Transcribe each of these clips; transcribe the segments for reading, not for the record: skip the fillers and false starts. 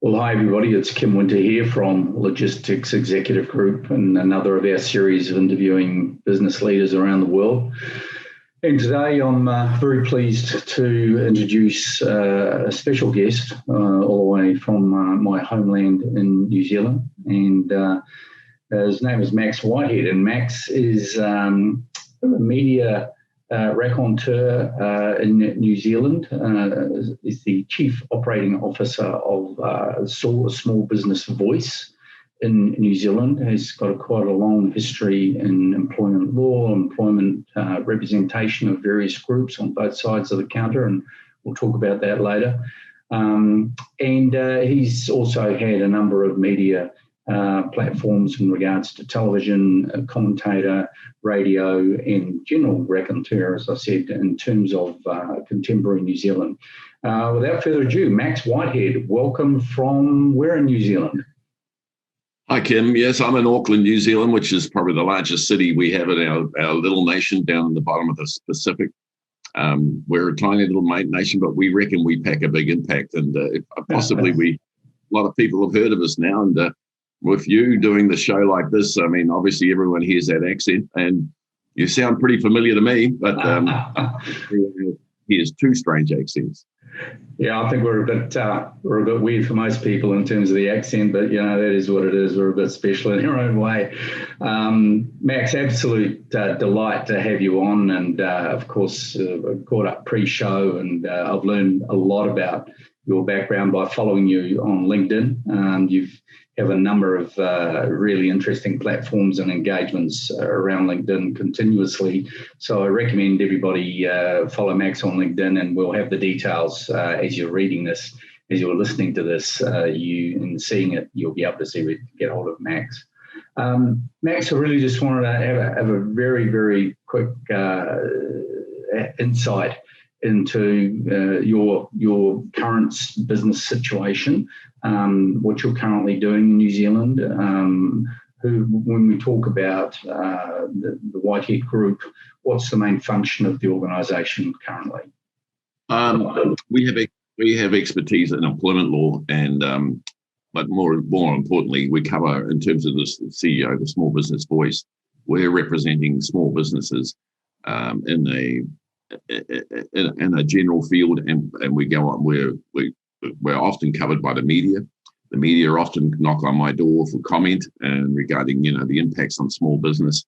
Well, hi everybody, it's Kim Winter here from Logistics Executive Group and another of our series of interviewing business leaders around the world. And today I'm very pleased to introduce a special guest all the way from my homeland in New Zealand. And his name is Max Whitehead, and Max is a media raconteur in New Zealand, is the Chief Operating Officer of Small Business Voice in New Zealand. He's got quite a long history in employment law, employment representation of various groups on both sides of the counter, and we'll talk about that later. And he's also had a number of media platforms in regards to television, commentator, radio, and general raconteur, as I said, in terms of contemporary New Zealand. Without further ado, Max Whitehead, welcome from where in New Zealand? Hi, Kim. Yes, I'm in Auckland, New Zealand, which is probably the largest city we have in our little nation down in the bottom of the Pacific. We're a tiny little nation, but we reckon we pack a big impact. And possibly a lot of people have heard of us now. And with you doing the show like this, I mean, obviously everyone hears that accent, and you sound pretty familiar to me, but here's two strange accents. Yeah, I think we're a bit weird for most people in terms of the accent, but that is what it is. We're a bit special in our own way. Max, absolute delight to have you on, and of course, caught up pre-show, and I've learned a lot about your background by following you on LinkedIn. You have a number of really interesting platforms and engagements around LinkedIn continuously. So I recommend everybody follow Max on LinkedIn, and we'll have the details as you're reading this, as you're listening to this, and seeing it, you'll be able to get hold of Max. Max, I really just wanted to have a very, very quick insight into your current business situation, what you're currently doing in New Zealand. When we talk about the Whitehead Group, what's the main function of the organisation currently? We have expertise in employment law, and but more importantly, we cover, in terms of the CEO, the Small Business Voice, we're representing small businesses in a general field, and we go on. We're often covered by the media. The media often knock on my door for comment regarding the impacts on small business,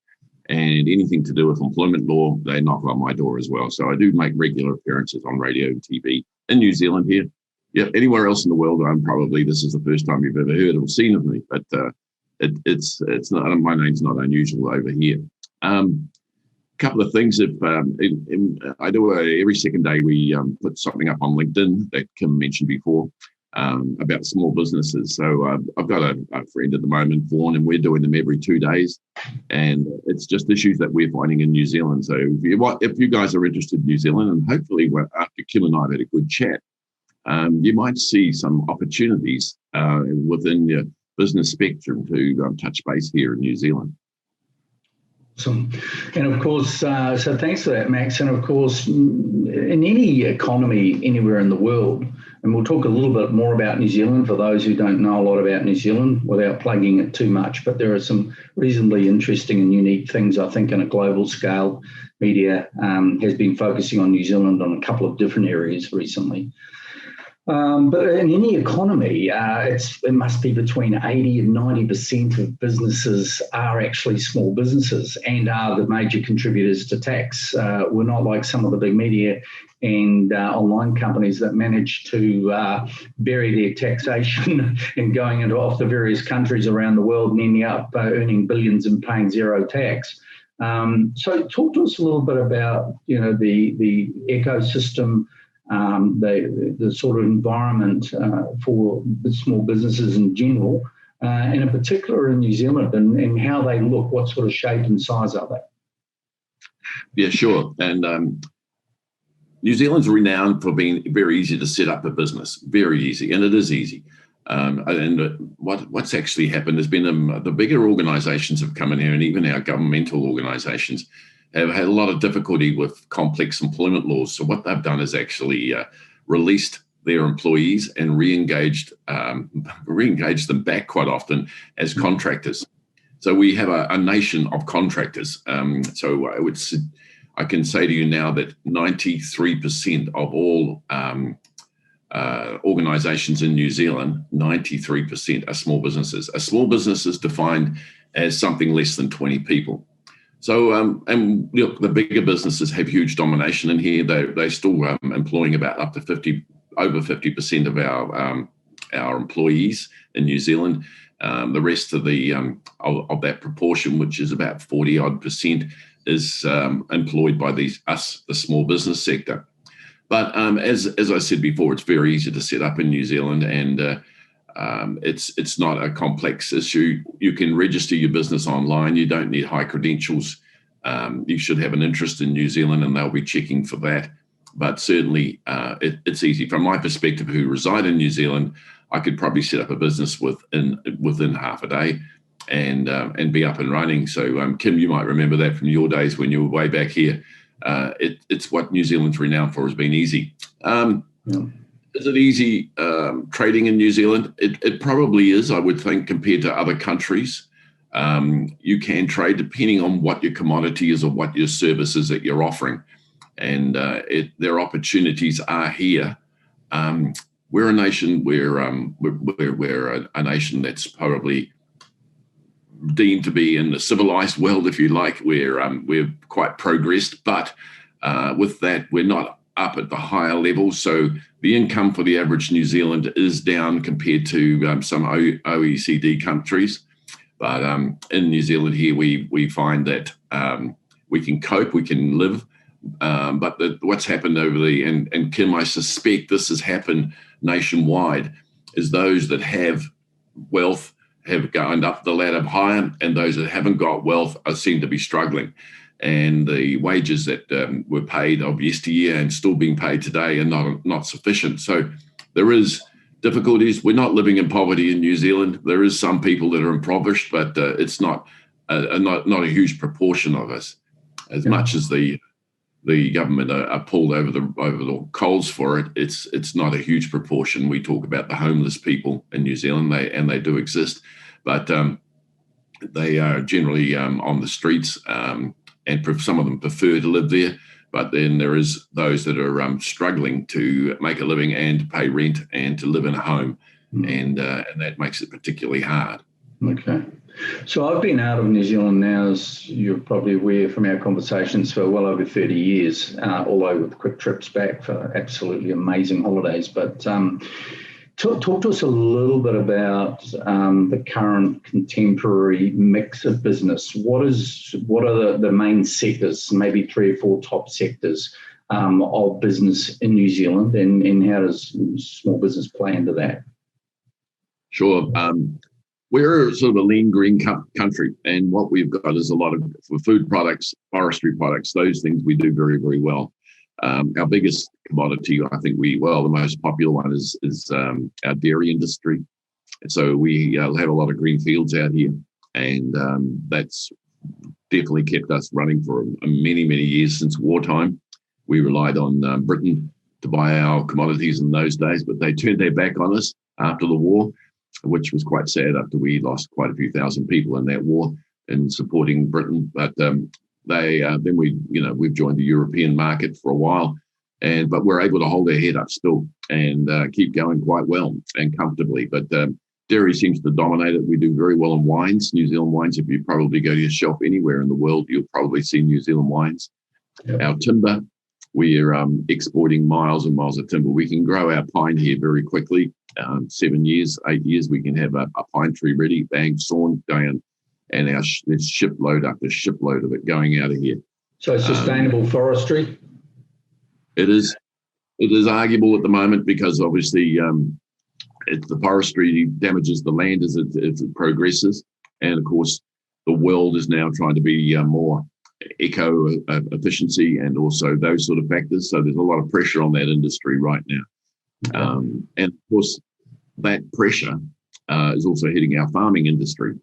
and anything to do with employment law, they knock on my door as well. So I do make regular appearances on radio and TV in New Zealand here. Yeah, anywhere else in the world, this is the first time you've ever heard or seen of me, but it's not, my name's not unusual over here. Couple of things. I do every second day, we put something up on LinkedIn that Kim mentioned before about small businesses. So I've got a friend at the moment, Vaughan, and we're doing them every 2 days, and it's just issues that we're finding in New Zealand. So if you guys are interested in New Zealand, and hopefully after Kim and I have had a good chat, you might see some opportunities within your business spectrum to touch base here in New Zealand. Awesome. And of course, so thanks for that, Max. And of course, in any economy anywhere in the world, and we'll talk a little bit more about New Zealand for those who don't know a lot about New Zealand without plugging it too much, but there are some reasonably interesting and unique things, I think, on a global scale. Media has been focusing on New Zealand on a couple of different areas recently. But in any economy, it must be between 80 and 90% of businesses are actually small businesses and are the major contributors to tax. We're not like some of the big media and online companies that manage to bury their taxation and going off the various countries around the world and ending up earning billions and paying zero tax. So talk to us a little bit about the ecosystem, the sort of environment for small businesses in general, and in particular in New Zealand, and how they look, what sort of shape and size are they? Yeah, sure. And New Zealand's renowned for being very easy to set up a business, very easy, and it is easy. And what's actually happened has been the bigger organisations have come in here, and even our governmental organisations have had a lot of difficulty with complex employment laws. So what they've done is actually released their employees and re-engaged them back quite often as contractors. So we have a nation of contractors. So I can say to you now that 93% of all organisations in New Zealand, 93% are small businesses. A small business is defined as something less than 20 people. So, and look, the bigger businesses have huge domination in here. They're still employing about up to over 50% of our employees in New Zealand. The rest of of that proportion, which is about 40-odd%, is employed by the small business sector. But as I said before, it's very easy to set up in New Zealand, and it's not a complex issue. You can register your business online. You don't need high credentials. You should have an interest in New Zealand, and they'll be checking for that. But certainly, it's easy. From my perspective, who reside in New Zealand, I could probably set up a business within half a day, and be up and running. So, Kim, you might remember that from your days when you were way back here. It's what New Zealand's renowned for, has been easy. Is it easy trading in New Zealand? It probably is, I would think, compared to other countries. You can trade depending on what your commodity is or what your service is that you're offering. And their opportunities are here. We're a nation we're a nation that's probably deemed to be in the civilized world, if you like. We're quite progressed, but with that, we're not up at the higher levels. So the income for the average New Zealand is down compared to some OECD countries. But in New Zealand here, we find that we can cope, we can live. But what's happened and Kim, I suspect this has happened nationwide, is those that have wealth have gone up the ladder higher, and those that haven't got wealth seem to be struggling. And the wages that were paid of yesteryear and still being paid today are not sufficient. So there is difficulties. We're not living in poverty in New Zealand. There is some people that are impoverished, but it's not a huge proportion of us. As much as the government are pulled over the coals for it, it's not a huge proportion. We talk about the homeless people in New Zealand, they do exist, but they are generally on the streets, and some of them prefer to live there. But then there is those that are struggling to make a living and pay rent and to live in a home, and that makes it particularly hard. Okay. So I've been out of New Zealand now, as you're probably aware from our conversations, for well over 30 years, although with quick trips back for absolutely amazing holidays. But talk to us a little bit about the current contemporary mix of business. What are the main sectors, maybe 3 or 4 top sectors of business in New Zealand, and how does small business play into that? Sure. We're sort of a lean green country, and what we've got is a lot of for food products, forestry products, those things we do very, very well. Our biggest commodity, I think the most popular one is our dairy industry. And so we have a lot of green fields out here, and that's definitely kept us running for many, many years since wartime. We relied on Britain to buy our commodities in those days, but they turned their back on us after the war, which was quite sad after we lost quite a few thousand people in that war in supporting Britain. But then we've joined the European market for a while, but we're able to hold our head up still and keep going quite well and comfortably. But dairy seems to dominate it. We do very well in wines, New Zealand wines. If you probably go to your shop anywhere in the world, you'll probably see New Zealand wines. Yep. Our timber, we're exporting miles and miles of timber. We can grow our pine here very quickly. 7 years, 8 years, we can have a pine tree ready, bang, sawn, down, and there's shipload after shipload of it going out of here. So sustainable forestry? It is arguable at the moment because obviously the forestry damages the land as it progresses. And of course, the world is now trying to be more eco efficiency and also those sort of factors. So there's a lot of pressure on that industry right now. Okay. And of course, that pressure is also hitting our farming industry.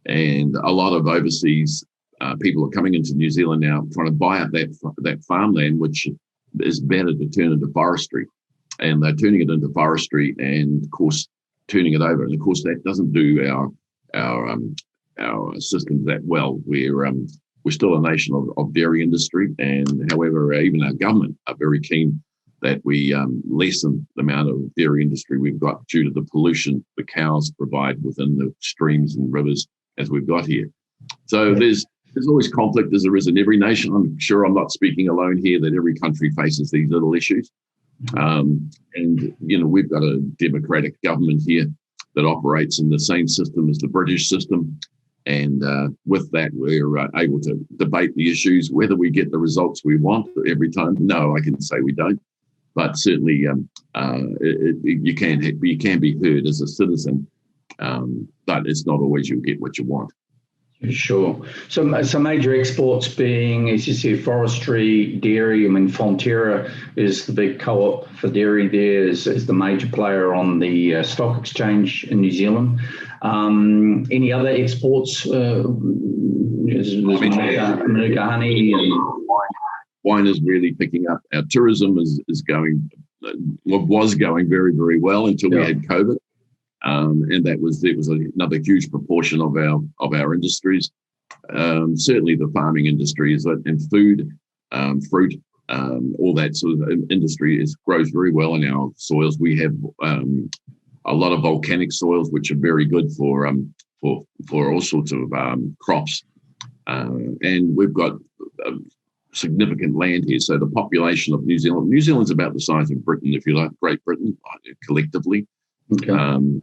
And a lot of overseas people are coming into New Zealand now trying to buy up that farmland, which is better to turn into forestry. and they're turning it into forestry, and of course turning it over. And of course that doesn't do our systems that well. We're still a nation of dairy industry, and however, even our government are very keen that we lessen the amount of dairy industry we've got due to the pollution the cows provide within the streams and rivers as we've got here. So there's always conflict, as there is in every nation. I'm sure I'm not speaking alone here, that every country faces these little issues. And, we've got a democratic government here that operates in the same system as the British system. And with that, we're able to debate the issues. Whether we get the results we want every time, no, I can say we don't. But certainly, you can be heard as a citizen, but it's not always you'll get what you want. Sure. So major exports being, as you said, forestry, dairy. I mean, Fonterra is the big co-op for dairy there, is the major player on the stock exchange in New Zealand. Any other exports? Manuka honey. Wine is really picking up. Our tourism is was going very, very well until we had COVID. And it was another huge proportion of our industries. Certainly the farming industries and food, fruit, all that sort of industry grows very well in our soils. We have a lot of volcanic soils, which are very good for all sorts of crops. And we've got significant land here. So the population of New Zealand's about the size of Britain, if you like, Great Britain collectively. Okay.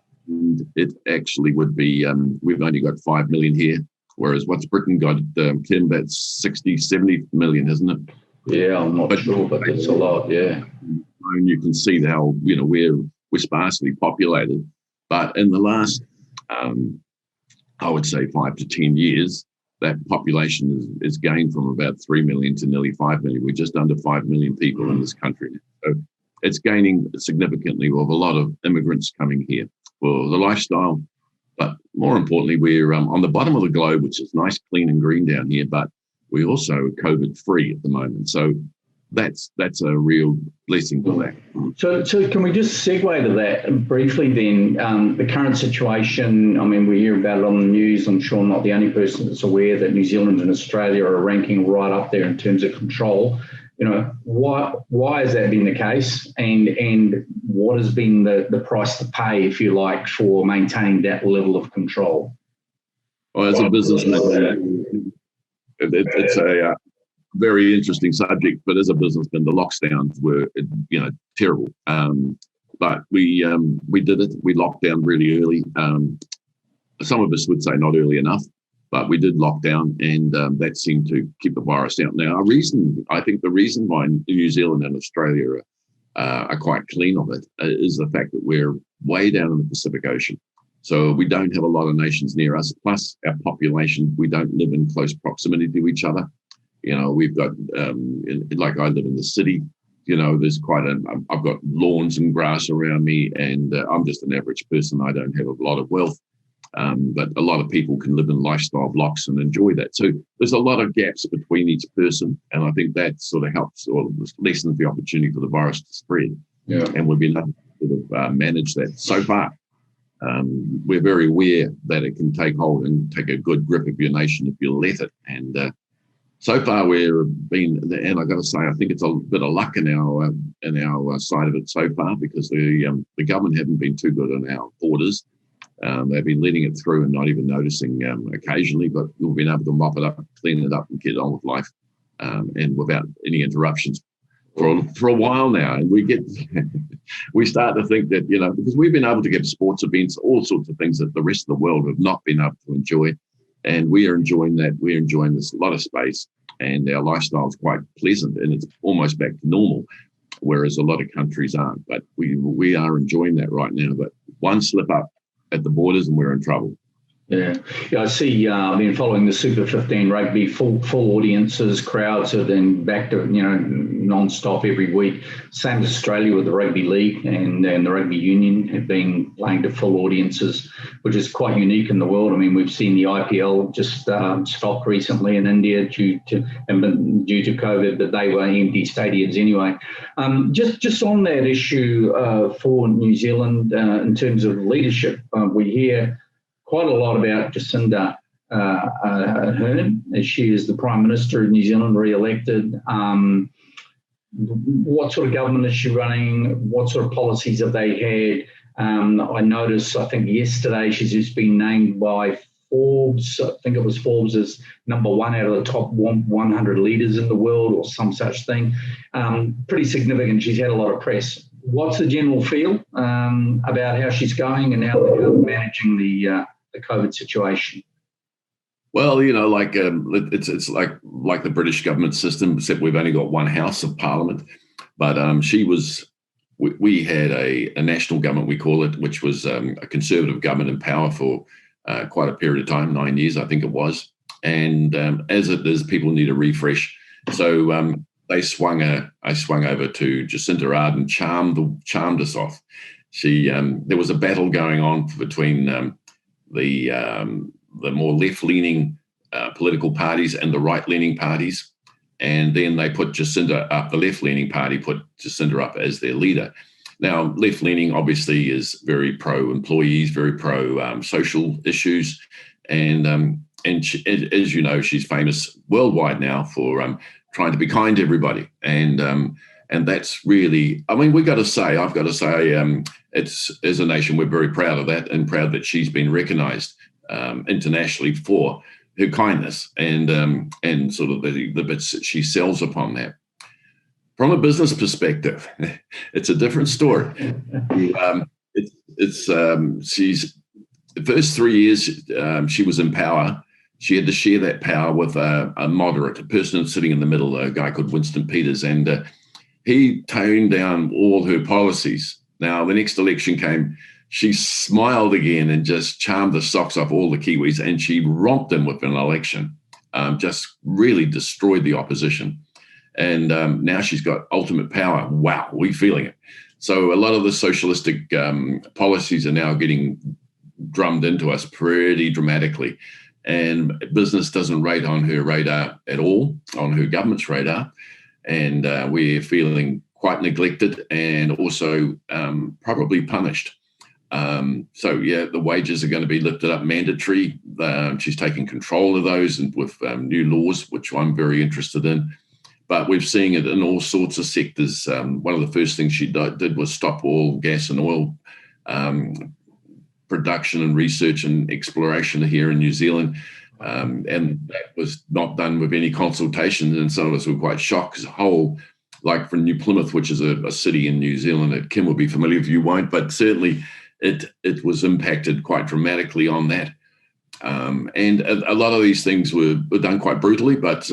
It actually would be, we've only got 5 million here, whereas what's Britain got, Kim, that's 60, 70 million, isn't it? Yeah, I'm not sure, but it's a lot, yeah. And you can see how, we're sparsely populated. But in the last, I would say 5 to 10 years, that population is gained from about 3 million to nearly 5 million. We're just under 5 million people in this country. So it's gaining significantly with a lot of immigrants coming here for the lifestyle. But more importantly, we're on the bottom of the globe, which is nice, clean and green down here, but we're also COVID-free at the moment. So that's a real blessing for that. So can we just segue to that briefly then? The current situation, I mean, we hear about it on the news. I'm sure I'm not the only person that's aware that New Zealand and Australia are ranking right up there in terms of control. Why has that been the case, and what has been the price to pay, if you like, for maintaining that level of control? Well, as a businessman, it's a very interesting subject, but as a businessman, the lockdowns were, terrible. But we did it. We locked down really early. Some of us would say not early enough, but we did lock down, and that seemed to keep the virus out. Now, I think the reason why New Zealand and Australia are quite clean of it is the fact that we're way down in the Pacific Ocean. So we don't have a lot of nations near us. Plus, our population, we don't live in close proximity to each other. We've got, like I live in the city, there's I've got lawns and grass around me, and I'm just an average person. I don't have a lot of wealth. But a lot of people can live in lifestyle blocks and enjoy that. So there's a lot of gaps between each person. And I think that sort of helps or lessens the opportunity for the virus to spread. Yeah. And we've been able to sort of manage that so far. We're very aware that it can take hold and take a good grip of your nation if you let it. And so far and I've got to say, I think it's a bit of luck in our side of it so far, because the government haven't been too good on our borders. They've been letting it through and not even noticing occasionally, but we've been able to mop it up, clean it up, and get on with life, and without any interruptions for a while now. And we start to think that, because we've been able to get sports events, all sorts of things that the rest of the world have not been able to enjoy, and we are enjoying that. We're enjoying this lot of space, and our lifestyle is quite pleasant, and it's almost back to normal, whereas a lot of countries aren't. But we are enjoying that right now. But one slip up at the borders and we're in trouble. Yeah, I see. I've been following the Super 15 rugby, full audiences, crowds are then back to non-stop every week. Same as Australia with the rugby league and the rugby union have been playing to full audiences, which is quite unique in the world. I mean, we've seen the IPL just stopped recently in India due to COVID, but they were empty stadiums anyway. Just on that issue for New Zealand in terms of leadership, we hear quite a lot about Jacinda Ardern, as she is the Prime Minister of New Zealand, re-elected. What sort of government is she running? What sort of policies have they had? I noticed, I think yesterday, she's just been named by Forbes, I think it was Forbes, as number one out of the top 100 leaders in the world or some such thing. Pretty significant. She's had a lot of press. What's the general feel about how she's going and how they're managing the COVID situation? Well, it's like the British government system, except we've only got one house of parliament. But we had a national government, we call it, which was a conservative government in power for quite a period of time, 9 years, I think it was. And as it is, people need a refresh. So I swung over to Jacinda Ardern, charmed us off. There was a battle going on between the more left-leaning political parties and the right-leaning parties. And then they put Jacinda up, the left-leaning party put Jacinda up as their leader. Now, left-leaning obviously is very pro-employees, very pro-social issues. And she, as you know, she's famous worldwide now for trying to be kind to everybody. And that's really, I mean, I've got to say, it's, as a nation, we're very proud of that and proud that she's been recognised internationally for her kindness and sort of the bits that she sells upon that. From a business perspective, it's a different story. She's the first 3 years she was in power. She had to share that power with a moderate, a person sitting in the middle, a guy called Winston Peters, and he toned down all her policies. Now, the next election came, she smiled again and just charmed the socks off all the Kiwis, and she romped them with an election, just really destroyed the opposition. And now she's got ultimate power. Wow, we're feeling it. So a lot of the socialistic policies are now getting drummed into us pretty dramatically. And business doesn't rate on her radar at all, on her government's radar. And we're feeling quite neglected and also probably punished. So, yeah, the wages are going to be lifted up mandatory. She's taking control of those and with new laws, which I'm very interested in. But we're seeing it in all sorts of sectors. One of the first things she did was stop all gas and oil production and research and exploration here in New Zealand. And that was not done with any consultation. And some of us were quite shocked as a whole, like from New Plymouth, which is a city in New Zealand that Kim will be familiar with, you won't, but certainly it was impacted quite dramatically on that. And a lot of these things were done quite brutally, but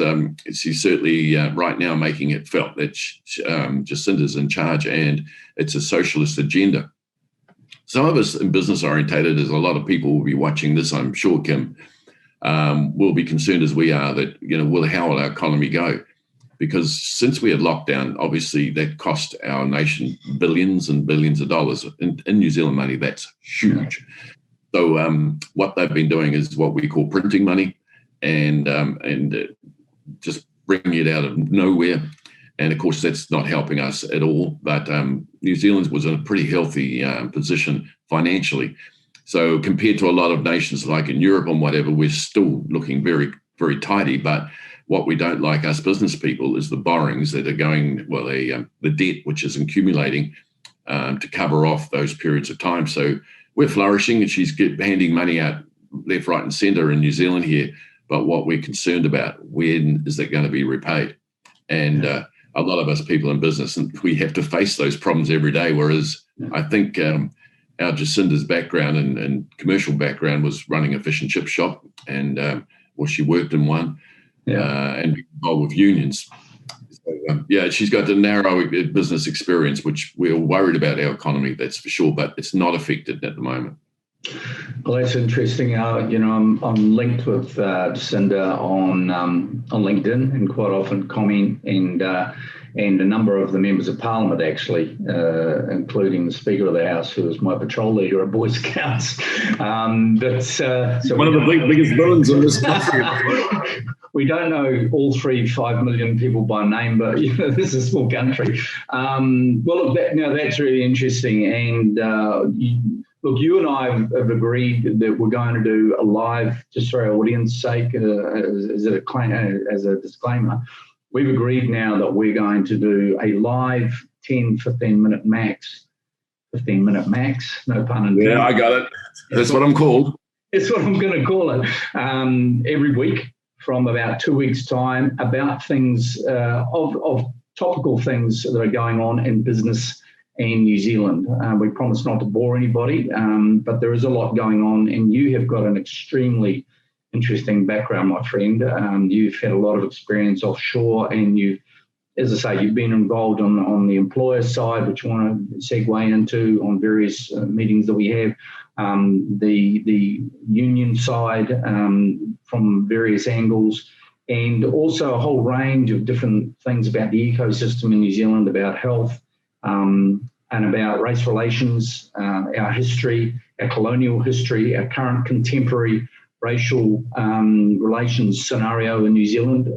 she's certainly right now making it felt that Jacinda's in charge and it's a socialist agenda. Some of us in business orientated, as a lot of people will be watching this, I'm sure, Kim, will be concerned as we are that, how will our economy go? Because since we had lockdown, obviously that cost our nation billions and billions of dollars. In New Zealand money, that's huge. So what they've been doing is what we call printing money and just bringing it out of nowhere. And, of course, that's not helping us at all. But New Zealand was in a pretty healthy position financially. So compared to a lot of nations like in Europe and whatever, we're still looking very, very tidy. But what we don't like, us business people, is the borrowings that are going, the debt which is accumulating to cover off those periods of time. So we're flourishing and she's handing money out left, right and centre in New Zealand here. But what we're concerned about, when is that going to be repaid? And a lot of us people in business, and we have to face those problems every day. Whereas I think our Jacinda's background and commercial background was running a fish and chip shop, and she worked in one and be involved with unions. So, she's got the narrow business experience, which we're worried about our economy, that's for sure, but it's not affected at the moment. Well, that's interesting. I'm linked with Jacinda on LinkedIn, and quite often comment, and a number of the members of Parliament actually, including the Speaker of the House, who was my patrol leader at Boy Scouts. So one of the biggest villains in this country. We don't know all 5 million people by name, but this is a small country. Well, look, that's really interesting. And look, you and I have agreed that we're going to do a live, just for our audience's sake, as a disclaimer. We've agreed now that we're going to do a live 10, 15-minute max. 15-minute max, no pun intended. Yeah, I got it. That's what I'm called. It's what I'm going to call it. Every week, from about 2 weeks' time, about things of topical things that are going on in business in New Zealand. We promise not to bore anybody, but there is a lot going on, and you have got an extremely interesting background, my friend. You've had a lot of experience offshore, and you've been involved on the employer side, which I want to segue into on various meetings that we have. The union side from various angles, and also a whole range of different things about the ecosystem in New Zealand, about health, and about race relations, our history, our colonial history, our current contemporary racial relations scenario in New Zealand,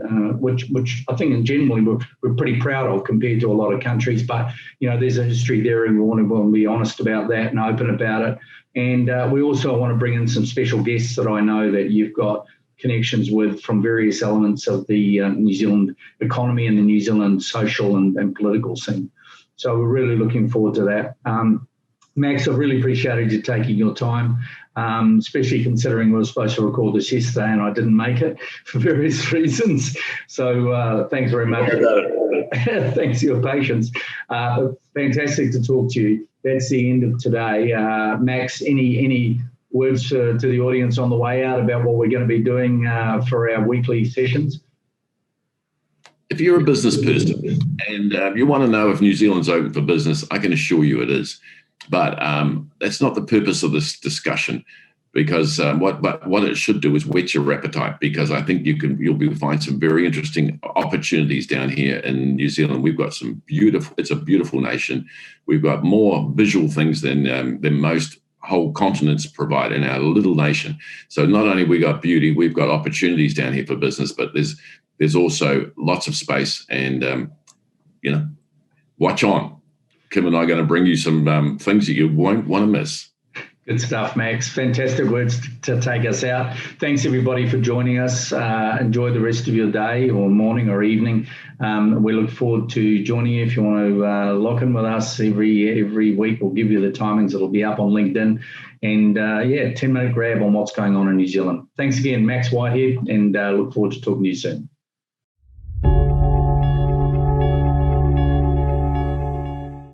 which I think in general we're pretty proud of compared to a lot of countries. But there's a history there, and we want to be honest about that and open about it. And we also want to bring in some special guests that I know that you've got connections with from various elements of the New Zealand economy and the New Zealand social and political scene. So we're really looking forward to that. Max, I've really appreciated you taking your time, especially considering we were supposed to record this yesterday and I didn't make it for various reasons. So thanks very much. Thanks for your patience. Fantastic to talk to you. That's the end of today. Max, any words to the audience on the way out about what we're going to be doing for our weekly sessions? If you're a business person and you want to know if New Zealand's open for business, I can assure you it is. But that's not the purpose of this discussion, because what it should do is whet your appetite, because I think you'll find some very interesting opportunities down here in New Zealand. We've got it's a beautiful nation. We've got more visual things than most whole continents provide in our little nation. So not only we got beauty, we've got opportunities down here for business, but there's also lots of space, and watch on. Kim and I are going to bring you some things that you won't want to miss. Good stuff, Max. Fantastic words to take us out. Thanks, everybody, for joining us. Enjoy the rest of your day or morning or evening. We look forward to joining you. If you want to lock in with us every week, we'll give you the timings. It'll be up on LinkedIn. And 10-minute grab on what's going on in New Zealand. Thanks again, Max Whitehead, and look forward to talking to you soon.